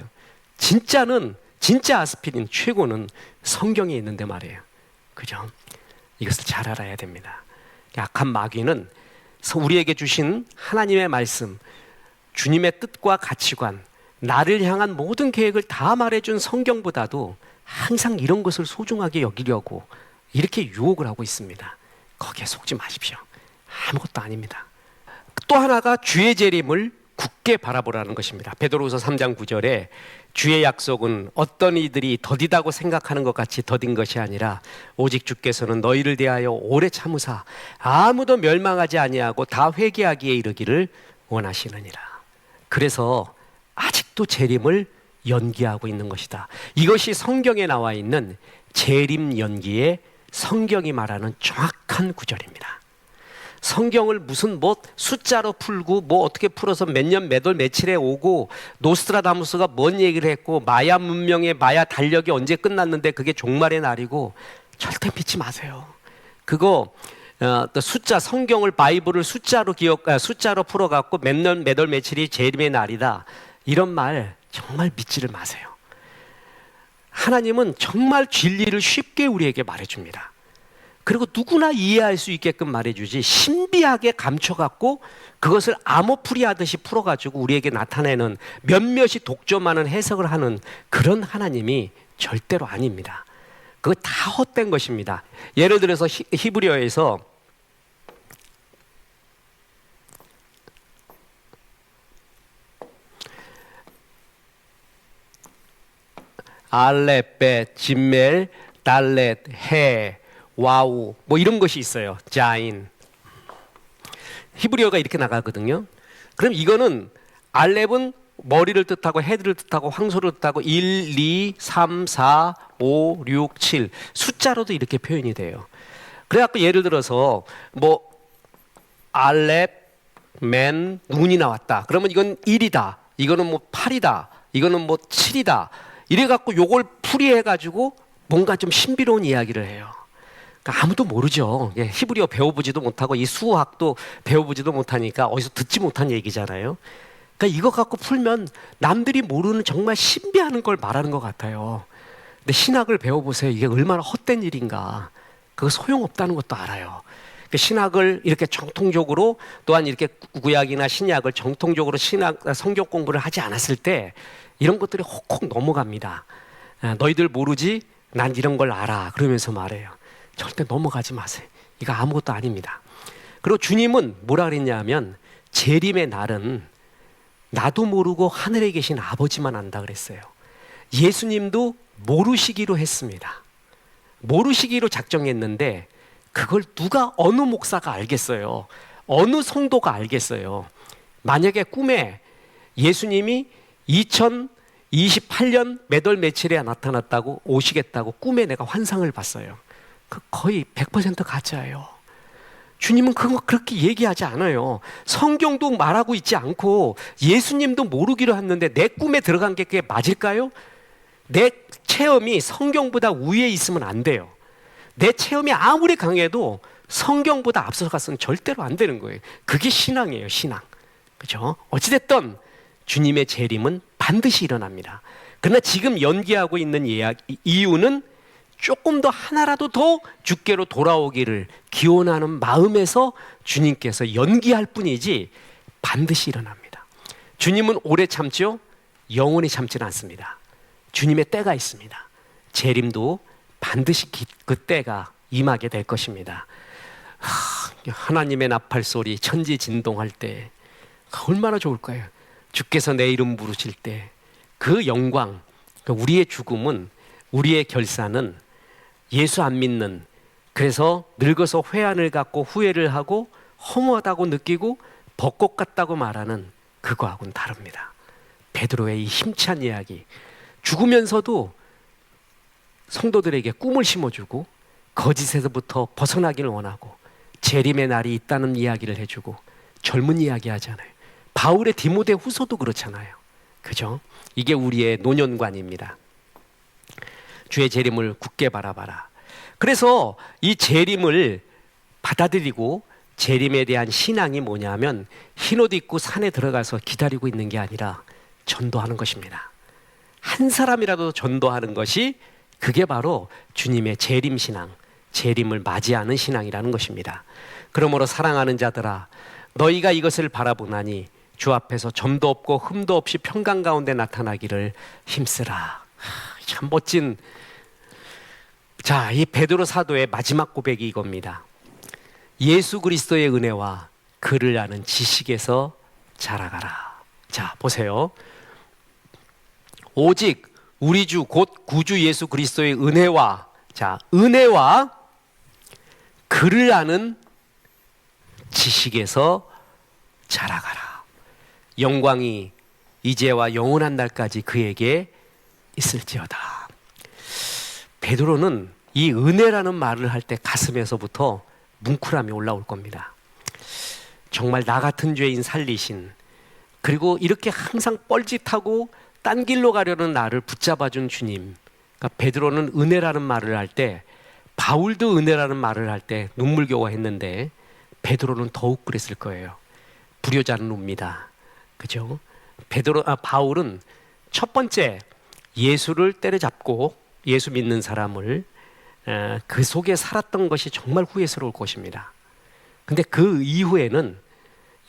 진짜 아스피린 최고는 성경에 있는데 말이에요. 그죠? 이것을 잘 알아야 됩니다. 악한 마귀는 우리에게 주신 하나님의 말씀, 주님의 뜻과 가치관, 나를 향한 모든 계획을 다 말해준 성경보다도 항상 이런 것을 소중하게 여기려고 이렇게 유혹을 하고 있습니다. 거기에 속지 마십시오. 아무것도 아닙니다. 또 하나가 주의 재림을 굳게 바라보라는 것입니다. 베드로후서 3장 9절에 주의 약속은 어떤 이들이 더디다고 생각하는 것 같이 더딘 것이 아니라 오직 주께서는 너희를 대하여 오래 참으사 아무도 멸망하지 아니하고 다 회개하기에 이르기를 원하시느니라. 그래서 아직도 재림을 연기하고 있는 것이다. 이것이 성경에 나와 있는 재림 연기의 성경이 말하는 정확한 구절입니다. 성경을 무슨 숫자로 풀고 어떻게 풀어서 몇 년 몇 월 며칠에 오고 노스트라다무스가 뭔 얘기를 했고 마야 문명의 마야 달력이 언제 끝났는데 그게 종말의 날이고 절대 믿지 마세요. 그거 숫자, 성경을 바이블을 숫자로 풀어갖고 몇 년 몇 월 며칠이 재림의 날이다, 이런 말 정말 믿지를 마세요. 하나님은 정말 진리를 쉽게 우리에게 말해줍니다. 그리고 누구나 이해할 수 있게끔 말해주지 신비하게 감춰갖고 그것을 암호풀이 하듯이 풀어가지고 우리에게 나타내는 몇몇이 독점하는 해석을 하는 그런 하나님이 절대로 아닙니다. 그거 다 헛된 것입니다. 예를 들어서 히브리어에서 알렛, 벳, 짐멜, 달렛, 해, 와우 이런 것이 있어요. 자인. 히브리어가 이렇게 나가거든요. 그럼 이거는 알렙은 머리를 뜻하고 헤드를 뜻하고 황소를 뜻하고 1, 2, 3, 4, 5, 6, 7 숫자로도 이렇게 표현이 돼요. 그래갖고 예를 들어서 알렙, 맨, 눈이 나왔다. 그러면 이건 1이다. 이거는 8이다. 이거는 7이다. 이래갖고 요걸 풀이해가지고 뭔가 좀 신비로운 이야기를 해요. 그러니까 아무도 모르죠. 히브리어 배워보지도 못하고 이 수학도 배워보지도 못하니까 어디서 듣지 못한 얘기잖아요. 그러니까 이거 갖고 풀면 남들이 모르는 정말 신비한 걸 말하는 것 같아요. 근데 신학을 배워보세요. 이게 얼마나 헛된 일인가. 그거 소용없다는 것도 알아요. 그 신학을 이렇게 정통적으로 또한 이렇게 구약이나 신약을 정통적으로 성경 공부를 하지 않았을 때 이런 것들이 혹혹 넘어갑니다. 너희들 모르지? 난 이런 걸 알아. 그러면서 말해요. 절대 넘어가지 마세요. 이거 아무것도 아닙니다. 그리고 주님은 뭐라 그랬냐 하면 재림의 날은 나도 모르고 하늘에 계신 아버지만 안다 그랬어요. 예수님도 모르시기로 했습니다. 모르시기로 작정했는데 그걸 누가 어느 목사가 알겠어요? 어느 성도가 알겠어요? 만약에 꿈에 예수님이 2028년 몇 월 며칠에 나타났다고 오시겠다고 꿈에 내가 환상을 봤어요. 그 거의 100% 가짜예요. 주님은 그거 그렇게 얘기하지 않아요. 성경도 말하고 있지 않고 예수님도 모르기로 했는데 내 꿈에 들어간 게 그게 맞을까요? 내 체험이 성경보다 위에 있으면 안 돼요. 내 체험이 아무리 강해도 성경보다 앞서가서는 절대로 안 되는 거예요. 그게 신앙이에요, 신앙. 그죠? 어찌됐든 주님의 재림은 반드시 일어납니다. 그러나 지금 연기하고 있는 이유는 조금 더 하나라도 더 주께로 돌아오기를 기원하는 마음에서 주님께서 연기할 뿐이지 반드시 일어납니다. 주님은 오래 참죠? 영원히 참지는 않습니다. 주님의 때가 있습니다. 재림도 반드시 그 때가 임하게 될 것입니다. 하나님의 나팔 소리, 천지 진동할 때 얼마나 좋을까요? 주께서 내 이름 부르실 때 그 영광, 우리의 죽음은, 우리의 결산은 예수 안 믿는, 그래서 늙어서 회한을 갖고 후회를 하고 허무하다고 느끼고 벚꽃 같다고 말하는 그거하고는 다릅니다. 베드로의 이 힘찬 이야기, 죽으면서도 성도들에게 꿈을 심어주고 거짓에서부터 벗어나기를 원하고 재림의 날이 있다는 이야기를 해주고 젊은 이야기 하잖아요. 바울의 디모데 후서도 그렇잖아요. 그죠? 이게 우리의 노년관입니다. 주의 재림을 굳게 바라봐라. 그래서 이 재림을 받아들이고 재림에 대한 신앙이 뭐냐면 흰옷 입고 산에 들어가서 기다리고 있는 게 아니라 전도하는 것입니다. 한 사람이라도 전도하는 것이 그게 바로 주님의 재림 신앙, 재림을 맞이하는 신앙이라는 것입니다. 그러므로 사랑하는 자들아, 너희가 이것을 바라보나니 주 앞에서 점도 없고 흠도 없이 평강 가운데 나타나기를 힘쓰라. 참 멋진. 자, 이 베드로 사도의 마지막 고백이 이겁니다. 예수 그리스도의 은혜와 그를 아는 지식에서 자라가라. 자, 보세요. 오직 우리 주 곧 구주 예수 그리스도의 은혜와, 자, 은혜와 그를 아는 지식에서 자라가라. 영광이 이제와 영원한 날까지 그에게 있을지어다. 베드로는 이 은혜라는 말을 할 때 가슴에서부터 뭉클함이 올라올 겁니다. 정말 나 같은 죄인 살리신, 그리고 이렇게 항상 뻘짓하고 딴 길로 가려는 나를 붙잡아준 주님. 그러니까 베드로는 은혜라는 말을 할 때, 바울도 은혜라는 말을 할 때 눈물겨워했는데 베드로는 더욱 그랬을 거예요. 불효자는 웁니다. 그죠? 바울은 첫 번째 예수를 때려잡고 예수 믿는 사람을 그 속에 살았던 것이 정말 후회스러울 것입니다. 근데 그 이후에는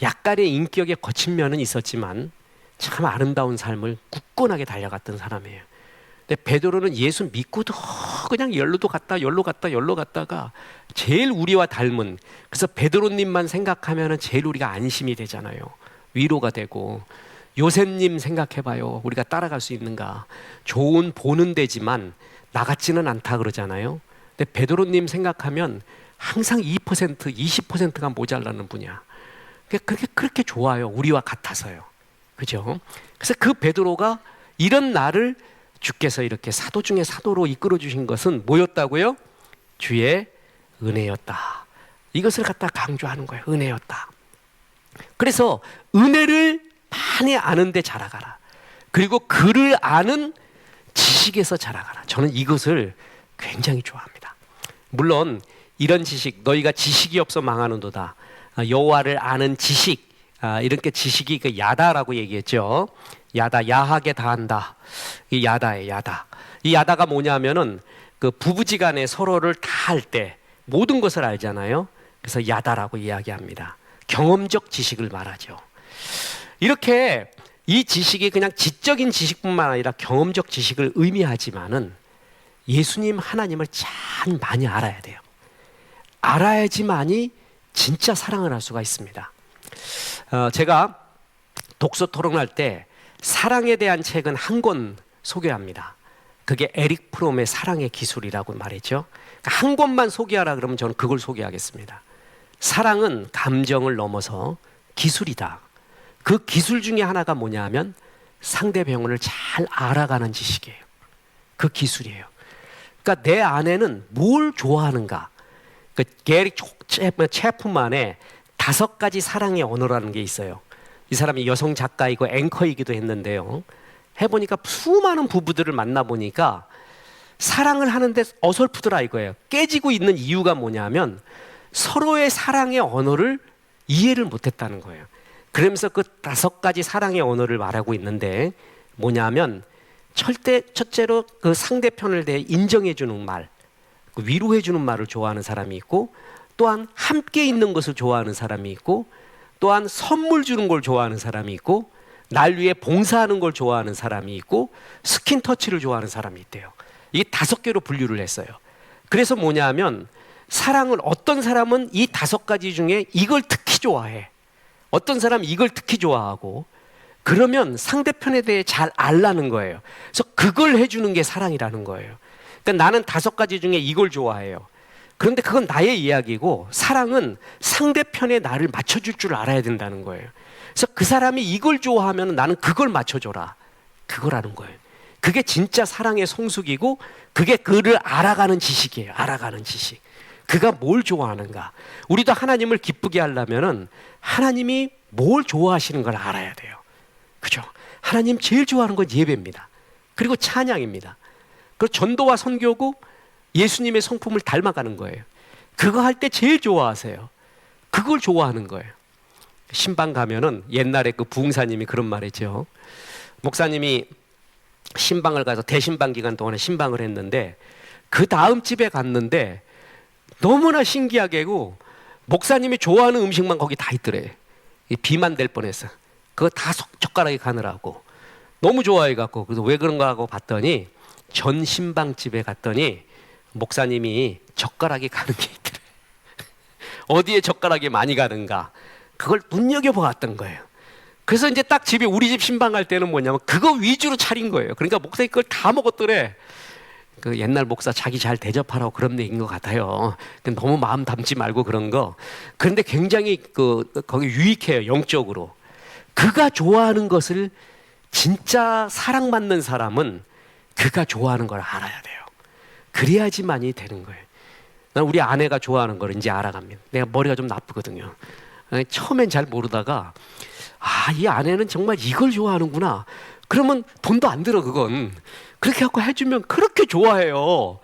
약간의 인격에 거친 면은 있었지만 참 아름다운 삶을 굳건하게 달려갔던 사람이에요. 근데 베드로는 예수 믿고도 그냥 열로도 갔다 열로 갔다가 제일 우리와 닮은, 그래서 베드로님만 생각하면 제일 우리가 안심이 되잖아요. 위로가 되고. 요셉님 생각해봐요. 우리가 따라갈 수 있는가. 좋은 보는 데지만 나 같지는 않다 그러잖아요. 근데 베드로님 생각하면 항상 2%, 20%가 모자라는 분이야. 그렇게 좋아요. 우리와 같아서요. 그죠? 그래서 그 베드로가 이런 나를 주께서 이렇게 사도 중에 사도로 이끌어 주신 것은 뭐였다고요? 주의 은혜였다. 이것을 갖다 강조하는 거예요. 은혜였다. 그래서 은혜를 많이 아는데 자라가라. 그리고 그를 아는 지식에서 자라가라. 저는 이것을 굉장히 좋아합니다. 물론 이런 지식, 너희가 지식이 없어 망하는도다. 여호와를 아는 지식, 이렇게 지식이 그 야다라고 얘기했죠. 야다, 야하게 다한다. 이 야다예요, 야다. 이 야다가 뭐냐면은 그 부부지간에 서로를 다 할 때 모든 것을 알잖아요. 그래서 야다라고 이야기합니다. 경험적 지식을 말하죠. 이렇게 이 지식이 그냥 지적인 지식뿐만 아니라 경험적 지식을 의미하지만은 예수님 하나님을 참 많이 알아야 돼요. 알아야지만이 진짜 사랑을 할 수가 있습니다. 제가 독서 토론할 때 사랑에 대한 책은 한 권 소개합니다. 그게 에릭 프롬의 사랑의 기술이라고 말했죠. 그러니까 한 권만 소개하라 그러면 저는 그걸 소개하겠습니다. 사랑은 감정을 넘어서 기술이다. 그 기술 중에 하나가 뭐냐 하면 상대방을 잘 알아가는 지식이에요. 그 기술이에요. 그러니까 내 아내는 뭘 좋아하는가. 그 게리 체프만의 5가지 사랑의 언어라는 게 있어요. 이 사람이 여성 작가이고 앵커이기도 했는데요. 해보니까 수많은 부부들을 만나보니까 사랑을 하는데 어설프더라 이거예요. 깨지고 있는 이유가 뭐냐면 서로의 사랑의 언어를 이해를 못했다는 거예요. 그러면서 그 5가지 사랑의 언어를 말하고 있는데 뭐냐면 첫째로 그 상대편을 대해 인정해주는 말, 위로해주는 말을 좋아하는 사람이 있고, 또한 함께 있는 것을 좋아하는 사람이 있고, 또한 선물 주는 걸 좋아하는 사람이 있고, 날 위해 봉사하는 걸 좋아하는 사람이 있고, 스킨 터치를 좋아하는 사람이 있대요. 이게 5개로 분류를 했어요. 그래서 뭐냐면 사랑을 어떤 사람은 이 5가지 중에 이걸 특히 좋아해. 어떤 사람은 이걸 특히 좋아하고, 그러면 상대편에 대해 잘 알라는 거예요. 그래서 그걸 해주는 게 사랑이라는 거예요. 그러니까 나는 5가지 중에 이걸 좋아해요. 그런데 그건 나의 이야기고 사랑은 상대편에 나를 맞춰줄 줄 알아야 된다는 거예요. 그래서 그 사람이 이걸 좋아하면 나는 그걸 맞춰줘라. 그거라는 거예요. 그게 진짜 사랑의 성숙이고 그게 그를 알아가는 지식이에요. 알아가는 지식. 그가 뭘 좋아하는가. 우리도 하나님을 기쁘게 하려면은 하나님이 뭘 좋아하시는 걸 알아야 돼요. 그죠? 하나님 제일 좋아하는 건 예배입니다. 그리고 찬양입니다. 그리고 전도와 선교고 예수님의 성품을 닮아가는 거예요. 그거 할 때 제일 좋아하세요. 그걸 좋아하는 거예요. 신방 가면은 옛날에 그 부흥사님이 그런 말 했죠. 목사님이 신방을 가서 대신방 기간 동안에 신방을 했는데 그 다음 집에 갔는데 너무나 신기하게고 목사님이 좋아하는 음식만 거기 다 있더래. 비만 될 뻔했어. 그거 다 젓가락에 가느라고 너무 좋아해갖고. 그래서 왜 그런가 하고 봤더니 전 신방집에 갔더니 목사님이 젓가락이 가는 게 있더래. 어디에 젓가락이 많이 가는가 그걸 눈여겨보았던 거예요. 그래서 이제 딱 집에 우리 집 신방 갈 때는 뭐냐면 그거 위주로 차린 거예요. 그러니까 목사님 그걸 다 먹었더래. 그 옛날 목사 자기 잘 대접하라고 그런 얘기인 것 같아요. 너무 마음 담지 말고 그런 거. 그런데 굉장히 거기 유익해요. 영적으로. 그가 좋아하는 것을 진짜 사랑받는 사람은 그가 좋아하는 걸 알아야 돼요. 그래야지만이 되는 거예요. 난 우리 아내가 좋아하는 걸 이제 알아갑니다. 내가 머리가 좀 나쁘거든요. 처음엔 잘 모르다가 이 아내는 정말 이걸 좋아하는구나. 그러면 돈도 안 들어 그건. 그렇게 갖고 해주면 그렇게 좋아해요.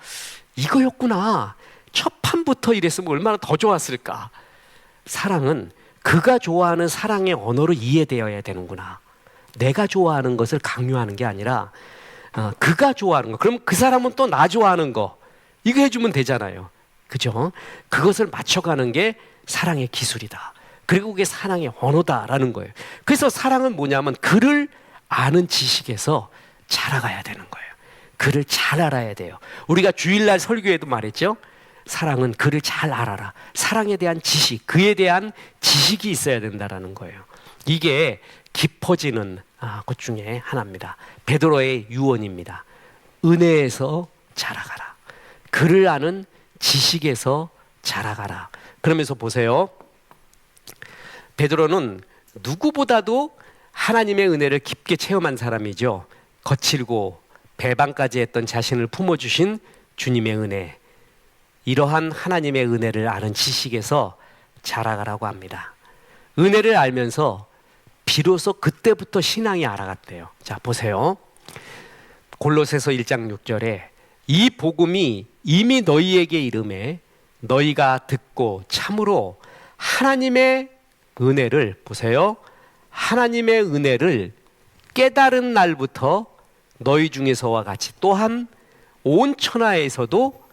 이거였구나. 첫 판부터 이랬으면 얼마나 더 좋았을까. 사랑은 그가 좋아하는 사랑의 언어로 이해되어야 되는구나. 내가 좋아하는 것을 강요하는 게 아니라 그가 좋아하는 거. 그럼 그 사람은 또 나 좋아하는 거 이거 해주면 되잖아요. 그죠? 그것을 맞춰가는 게 사랑의 기술이다. 그리고 그게 사랑의 언어다라는 거예요. 그래서 사랑은 뭐냐면 그를 아는 지식에서 자라가야 되는 거예요. 그를 잘 알아야 돼요. 우리가 주일날 설교에도 말했죠. 사랑은 그를 잘 알아라. 사랑에 대한 지식, 그에 대한 지식이 있어야 된다라는 거예요. 이게 깊어지는 것 중에 하나입니다. 베드로의 유언입니다. 은혜에서 자라가라. 그를 아는 지식에서 자라가라. 그러면서 보세요. 베드로는 누구보다도 하나님의 은혜를 깊게 체험한 사람이죠. 거칠고 배반까지 했던 자신을 품어주신 주님의 은혜. 이러한 하나님의 은혜를 아는 지식에서 자라가라고 합니다. 은혜를 알면서 비로소 그때부터 신앙이 알아갔대요. 자, 보세요. 골로새서 1장 6절에 이 복음이 이미 너희에게 이름에 너희가 듣고 참으로 하나님의 은혜를 보세요. 하나님의 은혜를 깨달은 날부터 너희 중에서와 같이 또한 온 천하에서도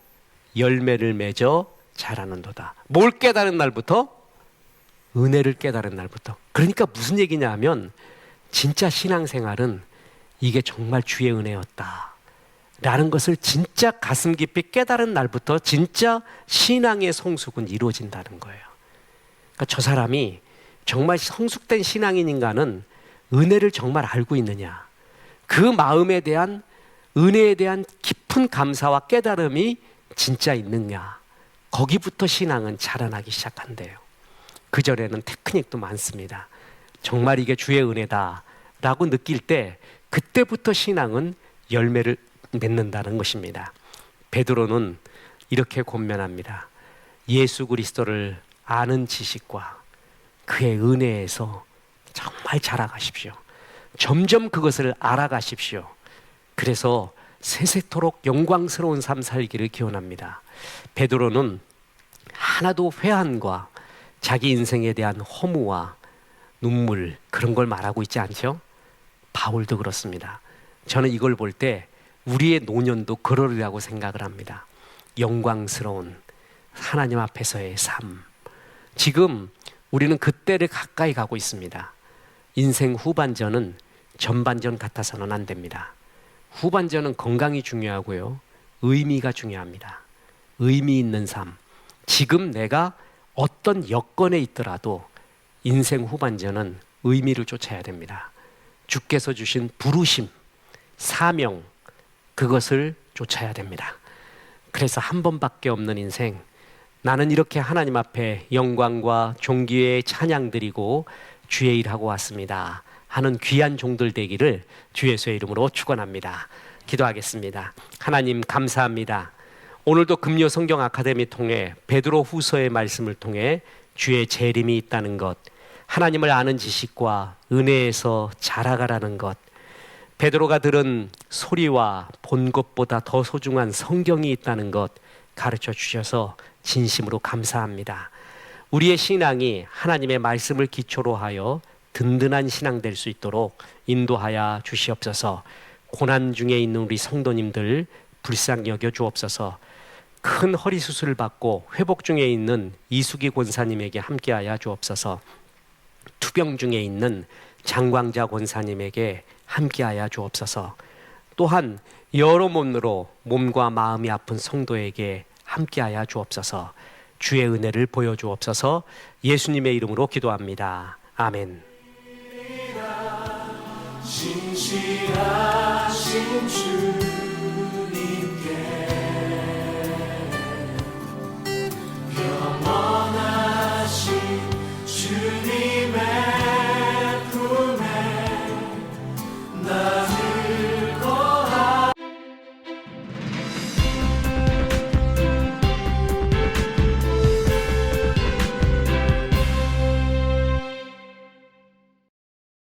열매를 맺어 잘하는도다. 뭘 깨달은 날부터? 은혜를 깨달은 날부터. 그러니까 무슨 얘기냐 하면 진짜 신앙생활은 이게 정말 주의 은혜였다 라는 것을 진짜 가슴 깊이 깨달은 날부터 진짜 신앙의 성숙은 이루어진다는 거예요. 그러니까 저 사람이 정말 성숙된 신앙인인가는 은혜를 정말 알고 있느냐, 그 마음에 대한 은혜에 대한 깊은 감사와 깨달음이 진짜 있느냐, 거기부터 신앙은 자라나기 시작한대요. 그 절에는 테크닉도 많습니다. 정말 이게 주의 은혜다 라고 느낄 때 그때부터 신앙은 열매를 맺는다는 것입니다. 베드로는 이렇게 권면합니다. 예수 그리스도를 아는 지식과 그의 은혜에서 정말 자라가십시오. 점점 그것을 알아가십시오. 그래서 세세토록 영광스러운 삶 살기를 기원합니다. 베드로는 하나도 회한과 자기 인생에 대한 허무와 눈물, 그런 걸 말하고 있지 않죠? 바울도 그렇습니다. 저는 이걸 볼 때 우리의 노년도 그러리라고 생각을 합니다. 영광스러운 하나님 앞에서의 삶. 지금 우리는 그때를 가까이 가고 있습니다. 인생 후반전은 전반전 같아서는 안 됩니다. 후반전은 건강이 중요하고요, 의미가 중요합니다. 의미 있는 삶. 지금 내가 어떤 여건에 있더라도 인생 후반전은 의미를 쫓아야 됩니다. 주께서 주신 부르심, 사명, 그것을 쫓아야 됩니다. 그래서 한 번밖에 없는 인생, 나는 이렇게 하나님 앞에 영광과 존귀의 찬양 드리고 주의 일하고 왔습니다 하는 귀한 종들 되기를 주 예수의 이름으로 축원합니다. 기도하겠습니다. 하나님 감사합니다. 오늘도 금요 성경 아카데미 통해 베드로 후서의 말씀을 통해 주의 재림이 있다는 것, 하나님을 아는 지식과 은혜에서 자라가라는 것, 베드로가 들은 소리와 본 것보다 더 소중한 성경이 있다는 것 가르쳐 주셔서 진심으로 감사합니다. 우리의 신앙이 하나님의 말씀을 기초로 하여 든든한 신앙 될 수 있도록 인도하여 주시옵소서. 고난 중에 있는 우리 성도님들 불쌍히 여겨 주옵소서. 큰 허리 수술을 받고 회복 중에 있는 이수기 권사님에게 함께하여 주옵소서. 투병 중에 있는 장광자 권사님에게 함께하여 주옵소서. 또한 여러 몸으로 몸과 마음이 아픈 성도에게 함께하여 주옵소서. 주의 은혜를 보여주옵소서. 예수님의 이름으로 기도합니다. 아멘. 신실하신 주